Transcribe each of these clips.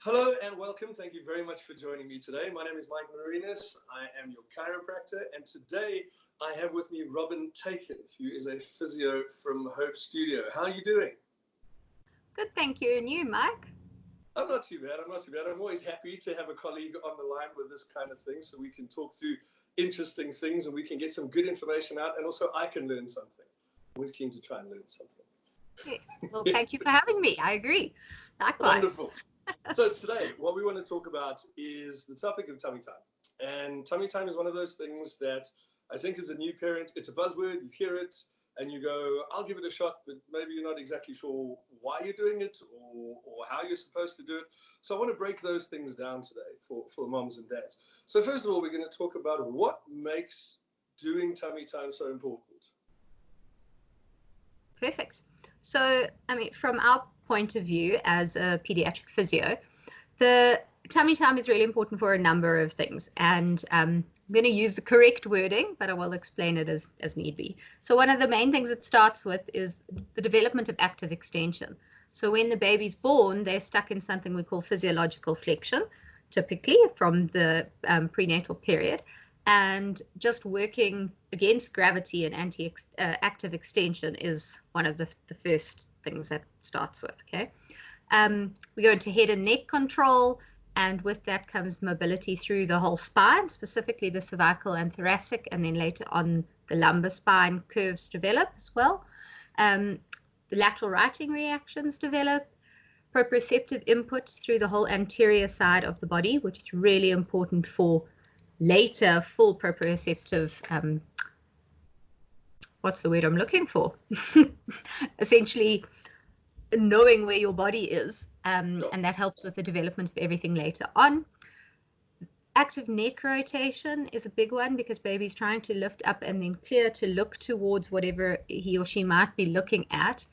Hello and welcome. Thank you very much for joining me today. My name is Mike Marinas. I am your chiropractor, and today I have with me Robyn Tacon, who is a physio from Hope Studio. How are you doing? Good, thank you. And you, Mike? I'm not too bad. I'm always happy to have a colleague on the line with this kind of thing so we can talk through interesting things and we can get some good information out, and also I can learn something. I'm always keen to try and learn something. Yes. Well, thank you for having me. I agree. Likewise. Wonderful. So today, what we want to talk about is the topic of tummy time. And tummy time is one of those things that I think as a new parent, it's a buzzword, you hear it, and you go, I'll give it a shot, but maybe you're not exactly sure why you're doing it or how you're supposed to do it. So I want to break those things down today for moms and dads. So first of all, we're going to talk about what makes doing tummy time so important. Perfect. So, from our point of view as a pediatric physio, the tummy time is really important for a number of things. And I'm going to use the correct wording, but I will explain it as need be. So one of the main things it starts with is the development of active extension. So when the baby's born, they're stuck in something we call physiological flexion, typically from the prenatal period. And just working against gravity and active extension is one of the first things that starts with, okay? We go into head and neck control, and with that comes mobility through the whole spine, specifically the cervical and thoracic, and then later on the lumbar spine curves develop as well. The lateral righting reactions develop, proprioceptive input through the whole anterior side of the body, which is really important for later full proprioceptive, what's the word I'm looking for? Essentially knowing where your body is, and that helps with the development of everything later on. Active neck rotation is a big one because baby's trying to lift up and then clear to look towards whatever he or she might be looking at.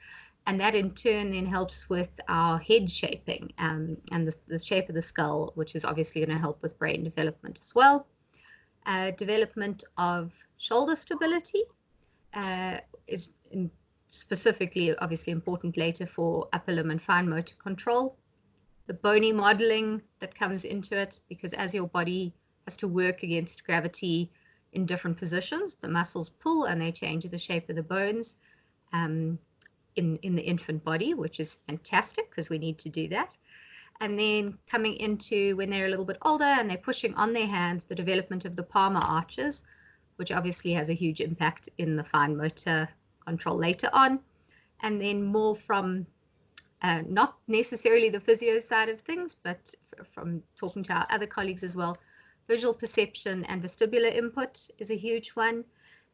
And that in turn then helps with our head shaping and the shape of the skull, which is obviously going to help with brain development as well. Development of shoulder stability is specifically obviously important later for upper limb and fine motor control. The bony modeling that comes into it, because as your body has to work against gravity in different positions, the muscles pull and they change the shape of the bones in the infant body, which is fantastic because we need to do that. And then coming into when they're a little bit older and they're pushing on their hands, the development of the palmar arches, which obviously has a huge impact in the fine motor control later on. And then more from not necessarily the physio side of things, but from talking to our other colleagues as well, visual perception and vestibular input is a huge one.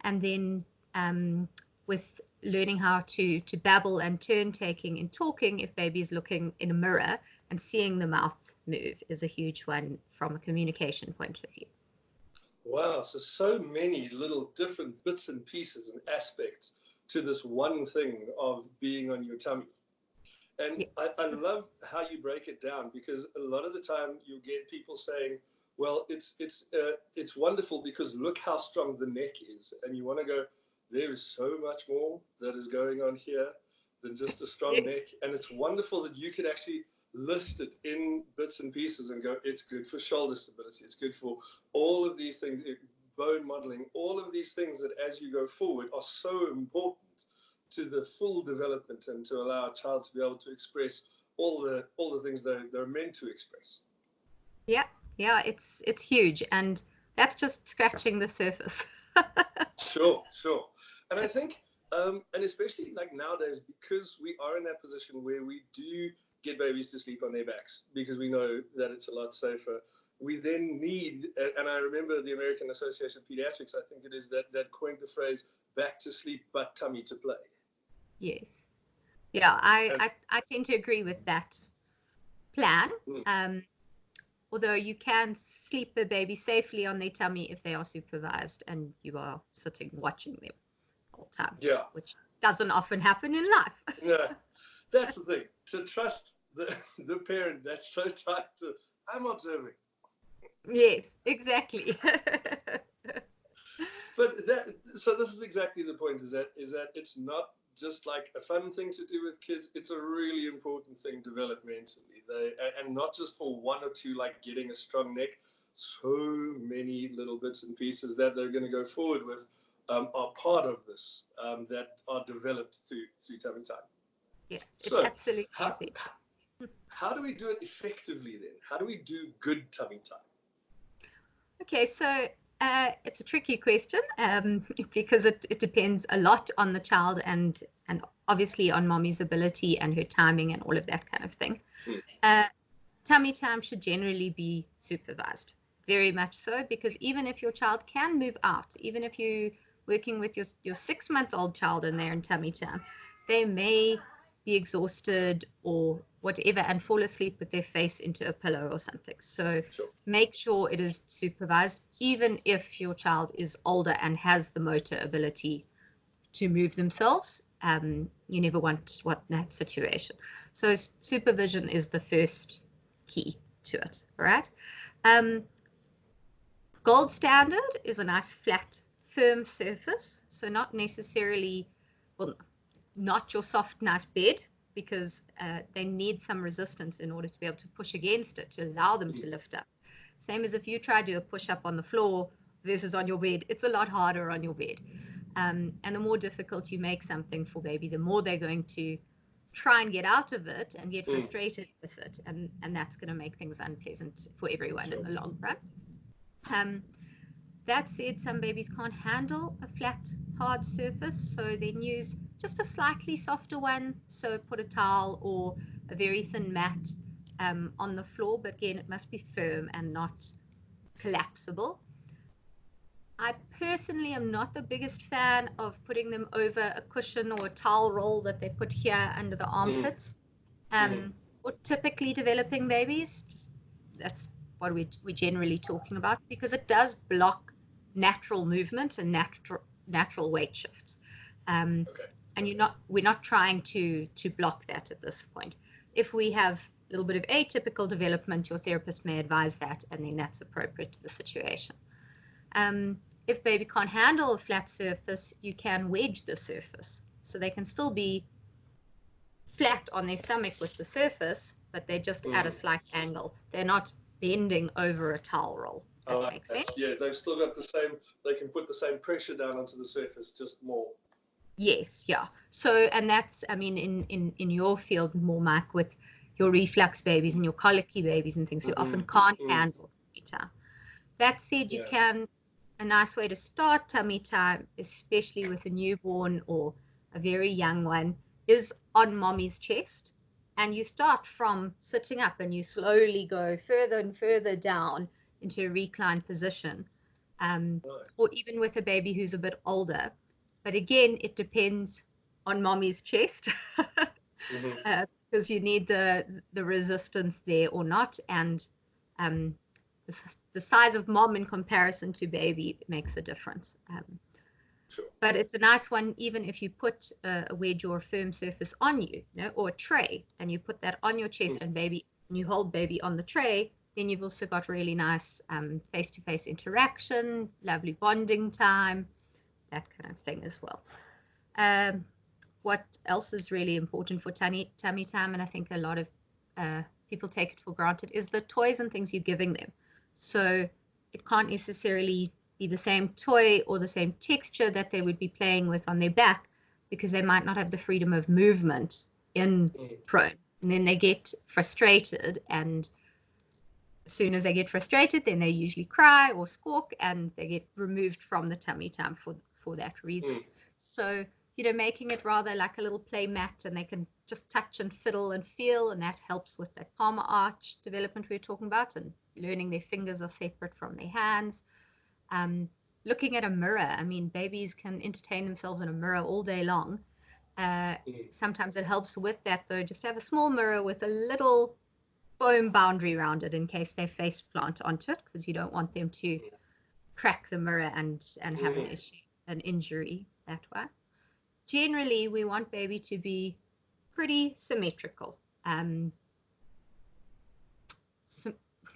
And then with learning how to babble and turn taking and talking if baby is looking in a mirror and seeing the mouth move is a huge one from a communication point of view. Wow, so many little different bits and pieces and aspects to this one thing of being on your tummy. And yeah. I love how you break it down, because a lot of the time you get people saying, well, it's wonderful because look how strong the neck is. And you want to go, there is so much more that is going on here than just a strong neck. And it's wonderful that you could actually list it in bits and pieces and go, it's good for shoulder stability. It's good for all of these things, bone modeling, all of these things that as you go forward are so important to the full development and to allow a child to be able to express all the things they're meant to express. Yeah, it's huge. And that's just scratching the surface. Sure. And I think, and especially like nowadays, because we are in that position where we do get babies to sleep on their backs because we know that it's a lot safer, we then need, and I remember the American Association of Pediatrics, I think it is, that coined the phrase back to sleep but tummy to play. Yes. Yeah, I tend to agree with that plan. Although you can sleep a baby safely on their tummy if they are supervised and you are sitting watching them the whole time. Yeah. Which doesn't often happen in life. Yeah, that's the thing. To trust the parent that's so tight to, I'm observing. Yes, exactly. But so this is exactly the point, is that it's not just like a fun thing to do with kids. It's a really important thing developmentally. And not just for one or two, like getting a strong neck. So many little bits and pieces that they're going to go forward with are part of this, that are developed through tummy time. Yeah, it's so absolutely how do we do it effectively then? How do we do good tummy time? Okay, so it's a tricky question because it depends a lot on the child and obviously on mommy's ability and her timing and all of that kind of thing. Tummy time should generally be supervised, very much so, because even if your child can move out, even if you're working with your 6-month-old child and they're in tummy time, they may be exhausted or whatever and fall asleep with their face into a pillow or something. So make sure it is supervised, even if your child is older and has the motor ability to move themselves. You never want that situation. So supervision is the first key to it, right? Gold standard is a nice flat, firm surface. So not necessarily, well, not your soft, nice bed, because they need some resistance in order to be able to push against it, to allow them to lift up. Same as if you try to do a push-up on the floor versus on your bed, it's a lot harder on your bed. And the more difficult you make something for baby, the more they're going to try and get out of it and get frustrated with it. And that's going to make things unpleasant for everyone in the long run. That said, some babies can't handle a flat, hard surface, so then use just a slightly softer one. So put a towel or a very thin mat on the floor, but again, it must be firm and not collapsible. I personally am not the biggest fan of putting them over a cushion or a towel roll that they put here under the armpits. Or typically developing babies, that's what we're generally talking about, because it does block natural movement and natural weight shifts. And we're not trying to block that at this point. If we have a little bit of atypical development, your therapist may advise that, and then that's appropriate to the situation. If baby can't handle a flat surface, you can wedge the surface. So they can still be flat on their stomach with the surface, but they're just at a slight angle. They're not bending over a towel roll. That makes sense? Yeah, they've still got the same, they can put the same pressure down onto the surface, just more. Yes, yeah. So, and that's, I mean, in your field more, Mike, with your reflux babies and your colicky babies and things who often can't handle tummy time. That said, you can, a nice way to start tummy time, especially with a newborn or a very young one, is on mommy's chest. And you start from sitting up and you slowly go further and further down into a reclined position, or even with a baby who's a bit older. But again, it depends on mommy's chest because you need the resistance there or not. And the size of mom in comparison to baby makes a difference. But it's a nice one, even if you put a wedge or a firm surface on you, or a tray, and you put that on your chest and you hold baby on the tray, then you've also got really nice face-to-face interaction, lovely bonding time, that kind of thing as well. What else is really important for tummy time, and I think a lot of people take it for granted, is the toys and things you're giving them. So it can't necessarily be the same toy or the same texture that they would be playing with on their back, because they might not have the freedom of movement in prone. And then they get frustrated, and as soon as they get frustrated, then they usually cry or squawk, and they get removed from the tummy time for that reason. So, making it rather like a little play mat, and they can just touch and fiddle and feel, and that helps with that palmar arch development we were talking about, and learning their fingers are separate from their hands. Looking at a mirror, I mean, babies can entertain themselves in a mirror all day long. Sometimes it helps with that, though, just to have a small mirror with a little foam boundary around it in case they face plant onto it, because you don't want them to crack the mirror and have an injury that way. Generally, we want baby to be pretty symmetrical.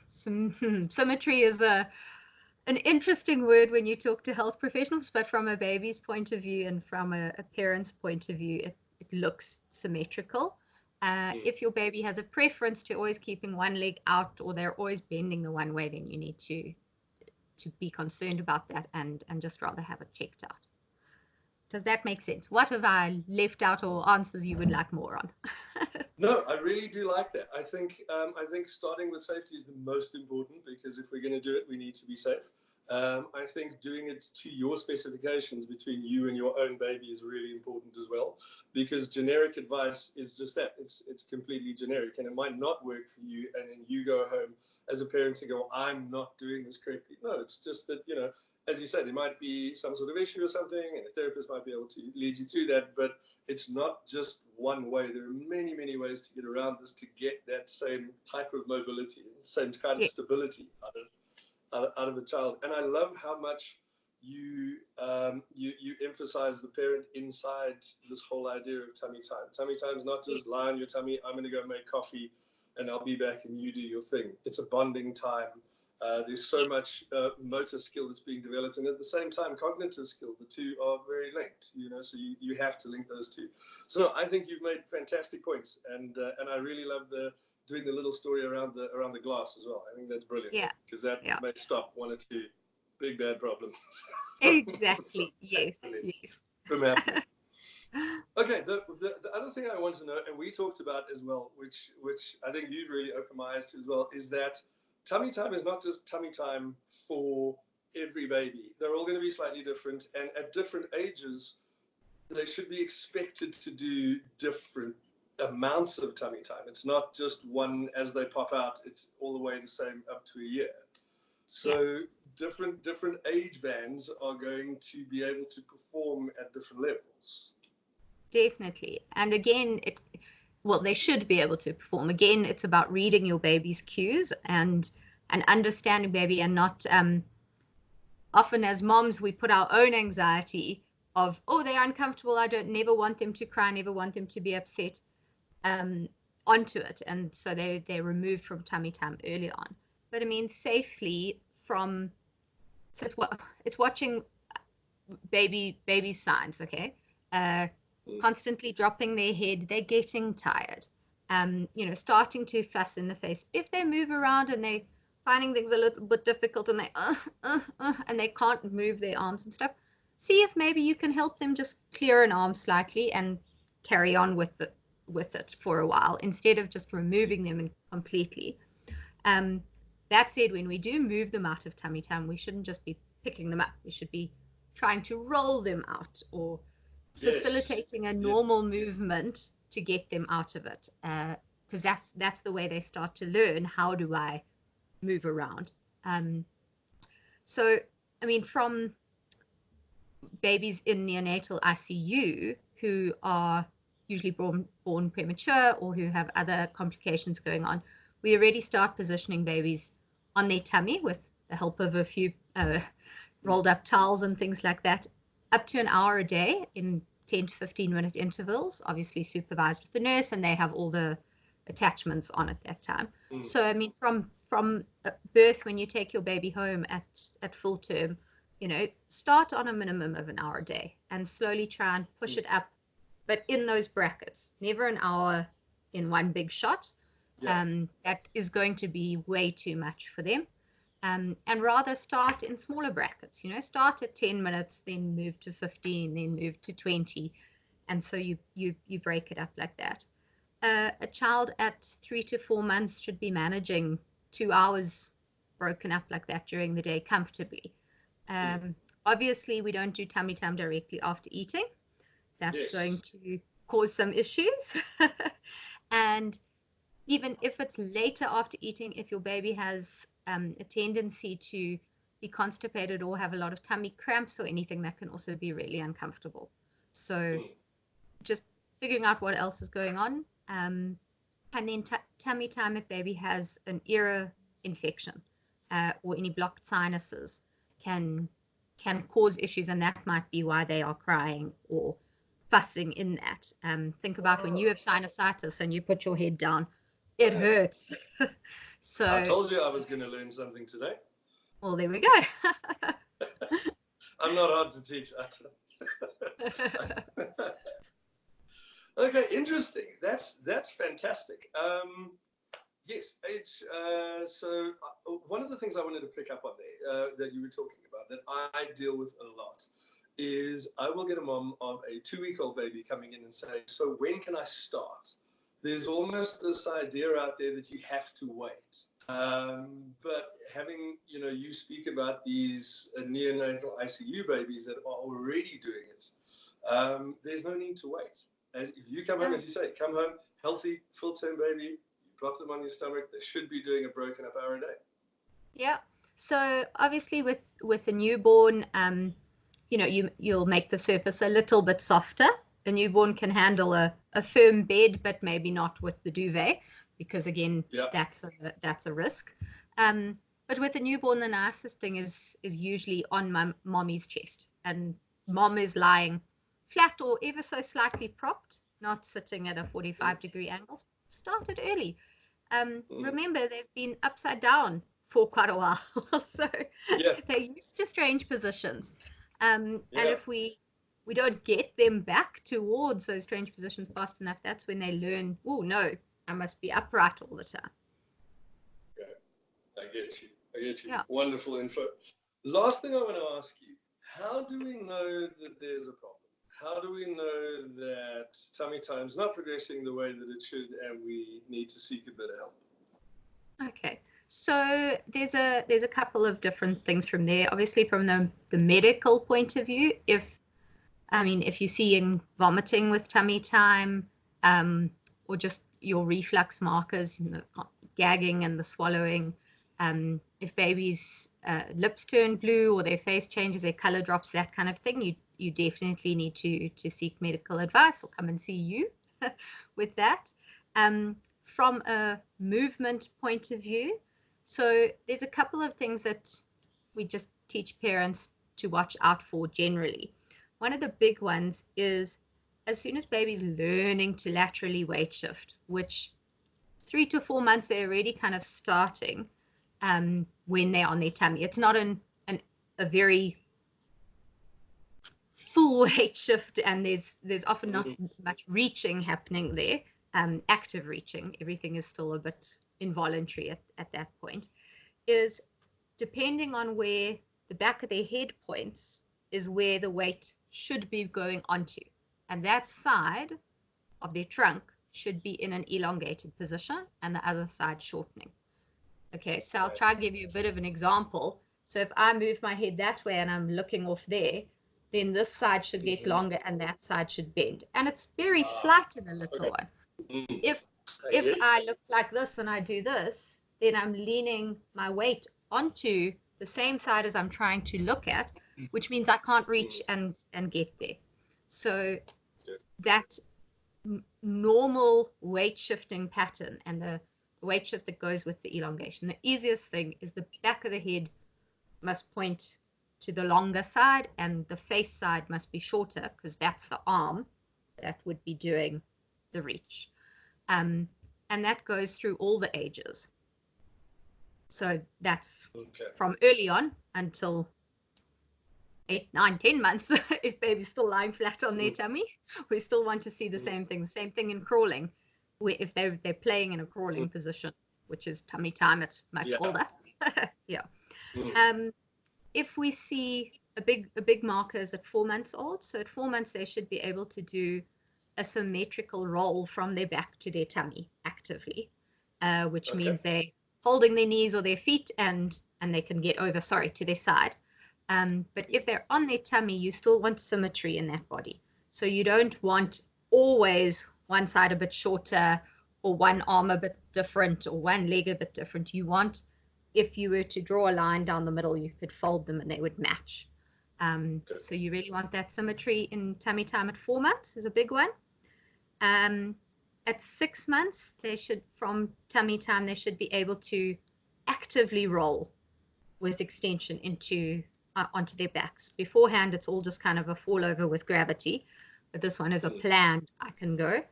Symmetry is a an interesting word when you talk to health professionals, but from a baby's point of view and from a parent's point of view, it looks symmetrical. If your baby has a preference to always keeping one leg out, or they're always bending the one way, then you need to be concerned about that and just rather have it checked out. Does that make sense? What have I left out, or answers you would like more on? No, I really do like that. I think starting with safety is the most important, because if we're going to do it, we need to be safe. I think doing it to your specifications between you and your own baby is really important as well, because generic advice is just that. It's completely generic, and it might not work for you, and then you go home as a parent to go, I'm not doing this correctly. No, it's just that, as you said, there might be some sort of issue or something, and a therapist might be able to lead you through that, but it's not just one way. There are many, many ways to get around this to get that same type of mobility, same kind of stability out of a child. And I love how much you emphasize the parent inside this whole idea of tummy time. Tummy time is not just lie on your tummy, I'm going to go make coffee and I'll be back and you do your thing. It's a bonding time. There's so much motor skill that's being developed, and at the same time cognitive skill. The two are very linked, so you have to link those two. So I think you've made fantastic points, and I really love doing the little story around the glass as well. I think that's brilliant, because that may stop one or two big bad problems. Exactly. Yes. From happening. Okay, the other thing I want to know, and we talked about as well, which I think you've really opened my eyes to as well, is that tummy time is not just tummy time for every baby. They're all going to be slightly different, and at different ages, they should be expected to do different amounts of tummy time. It's not just one as they pop out. It's all the way the same up to a year. So different age bands are going to be able to perform at different levels. Definitely. And again, they should be able to perform. Again, it's about reading your baby's cues and understanding baby, and not often as moms, we put our own anxiety of, they're uncomfortable, I never want them to cry, never want them to be upset, onto it. And so they're removed from tummy time early on. But I mean, safely it's watching baby signs, okay? Constantly dropping their head, they're getting tired, starting to fuss in the face. If they move around and they're finding things a little bit difficult and they and they can't move their arms and stuff, see if maybe you can help them just clear an arm slightly and carry on with it for a while, instead of just removing them completely. That said, when we do move them out of tummy time, we shouldn't just be picking them up. We should be trying to roll them out, or facilitating a normal movement to get them out of it, because that's the way they start to learn, how do I move around. So I mean, from babies in neonatal ICU who are usually born premature or who have other complications going on, we already start positioning babies on their tummy with the help of a few rolled up towels and things like that, up to an hour a day in 10 to 15 minute intervals, obviously supervised with the nurse, and they have all the attachments on at that time. So I mean, from birth, when you take your baby home at full term, start on a minimum of an hour a day and slowly try and push it up, but in those brackets, never an hour in one big shot. That is going to be way too much for them. And rather start in smaller brackets, start at 10 minutes, then move to 15, then move to 20. And so you break it up like that. A child at 3 to 4 months should be managing 2 hours broken up like that during the day comfortably. Obviously, we don't do tummy time directly after eating. That's going to cause some issues. And even if it's later after eating, if your baby has a tendency to be constipated or have a lot of tummy cramps or anything, that can also be really uncomfortable. So just figuring out what else is going on. And then tummy time if baby has an ear infection or any blocked sinuses can cause issues, and that might be why they are crying or fussing in that. Think about when you have sinusitis and you put your head down, it hurts. So I told you I was going to learn something today. Well, there we go. I'm not hard to teach. Okay, interesting. That's fantastic. Yes, age. So one of the things I wanted to pick up on there that you were talking about that I deal with a lot is I will get a mom of a 2-week-old baby coming in and say, so when can I start? There's almost this idea out there that you have to wait. But having, you speak about these neonatal ICU babies that are already doing it, there's no need to wait. If you come home, as you say, come home, healthy, full-term baby, you drop them on your stomach, they should be doing a broken up hour a day. Yeah. So obviously with a newborn, you'll make the surface a little bit softer. A newborn can handle a firm bed, but maybe not with the duvet, because again, that's a risk. But with a newborn, the nicest thing is usually on mommy's chest, and mom is lying flat or ever so slightly propped, not sitting at a 45-degree angle. Start it early. Remember, they've been upside down for quite a while, so they're used to strange positions. And if we don't get them back towards those strange positions fast enough, that's when they learn, oh no, I must be upright all the time. Okay, I get you. Yeah. Wonderful info. Last thing I want to ask you, how do we know that there's a problem? How do we know that tummy time's not progressing the way that it should and we need to seek a bit of help? Okay, so there's a couple of different things from there. Obviously, from the medical point of view, if you're seeing vomiting with tummy time, or just your reflux markers, gagging and the swallowing, if baby's lips turn blue or their face changes, their color drops, that kind of thing, you definitely need to seek medical advice or come and see you with that. From a movement point of view, so there's a couple of things that we just teach parents to watch out for generally. One of the big ones is as soon as baby's learning to laterally weight shift, which 3 to 4 months they're already kind of starting when they're on their tummy. It's not a very full weight shift, and there's often not much reaching happening there, active reaching. Everything is still a bit involuntary at that point. Is depending on where the back of their head points is where the weight should be going onto, and that side of their trunk should be in an elongated position and the other side shortening. Okay, so I'll try to give you a bit of an example. So if I move my head that way and I'm looking off there, then this side should get longer and that side should bend. And it's very slight in a little one. If I look like this and I do this, then I'm leaning my weight onto the same side as I'm trying to look at, which means I can't reach and get there. So that normal weight shifting pattern and the weight shift that goes with the elongation, the easiest thing is the back of the head must point to the longer side and the face side must be shorter, because that's the arm that would be doing the reach. And that goes through all the ages. So that's from early on until 8, 9, 10 months. If baby's still lying flat on their tummy, we still want to see the same thing. The same thing in crawling, where if they're playing in a crawling position, which is tummy time at much older. If we see a big marker is at 4 months old, so at 4 months they should be able to do a symmetrical roll from their back to their tummy actively, which means they're holding their knees or their feet and they can get over, to their side. But if they're on their tummy, you still want symmetry in that body. So you don't want always one side a bit shorter or one arm a bit different or one leg a bit different. You want, if you were to draw a line down the middle, you could fold them and they would match. So you really want that symmetry in tummy time at 4 months is a big one. At 6 months, from tummy time, they should be able to actively roll with extension onto their backs. Beforehand, it's all just kind of a fall over with gravity, but this one is a planned, I can go.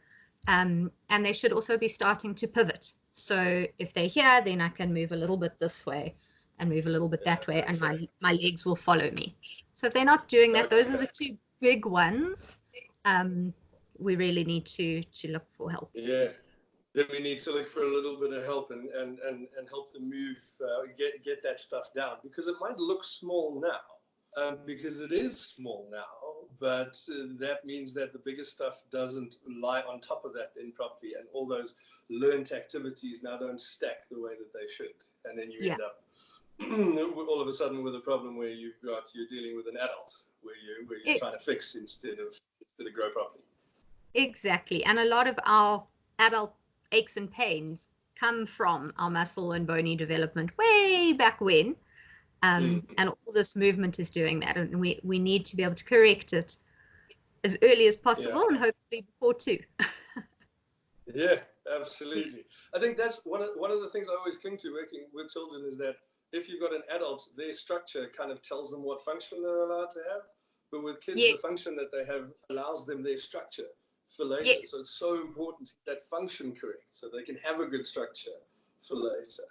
And they should also be starting to pivot. So if they're here, then I can move a little bit this way. and move a little bit that way, and my legs will follow me. So if they're not doing that, those are the two big ones. We really need to look for help. Yeah. Then we need to look for a little bit of help and help them move, get that stuff down, because it might look small now, because it is small now, but that means that the bigger stuff doesn't lie on top of that then properly, and all those learned activities now don't stack the way that they should, and then you end up all of a sudden with a problem where you're dealing with an adult where you're trying to fix instead of grow properly. Exactly. And a lot of our adult aches and pains come from our muscle and bony development way back when, and all this movement is doing that, and we need to be able to correct it as early as possible, and hopefully before too. Yeah, absolutely. I think that's one of the things I always cling to working with children, is that if you've got an adult, their structure kind of tells them what function they're allowed to have, but with kids, the function that they have allows them their structure for later. So it's so important to get that function correct so they can have a good structure for later.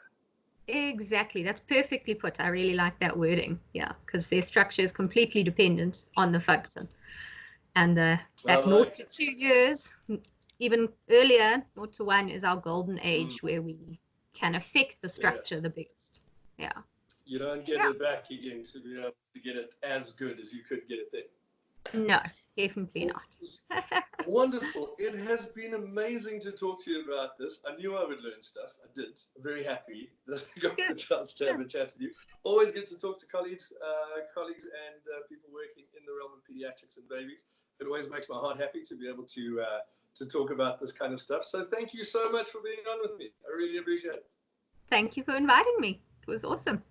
Exactly. That's perfectly put. I really like that wording. Yeah, because their structure is completely dependent on the function. And at 0 to 2 years, even earlier, 0 to 1 is our golden age where we can affect the structure the biggest. Yeah. You don't get it back again to be able to get it as good as you could get it then. No, definitely not. Wonderful. It has been amazing to talk to you about this. I knew I would learn stuff. I did. I'm very happy that I got the chance to have a chat with you. Always good to talk to colleagues and people working in the realm of pediatrics and babies. It always makes my heart happy to be able to talk about this kind of stuff. So thank you so much for being on with me. I really appreciate it. Thank you for inviting me. It was awesome.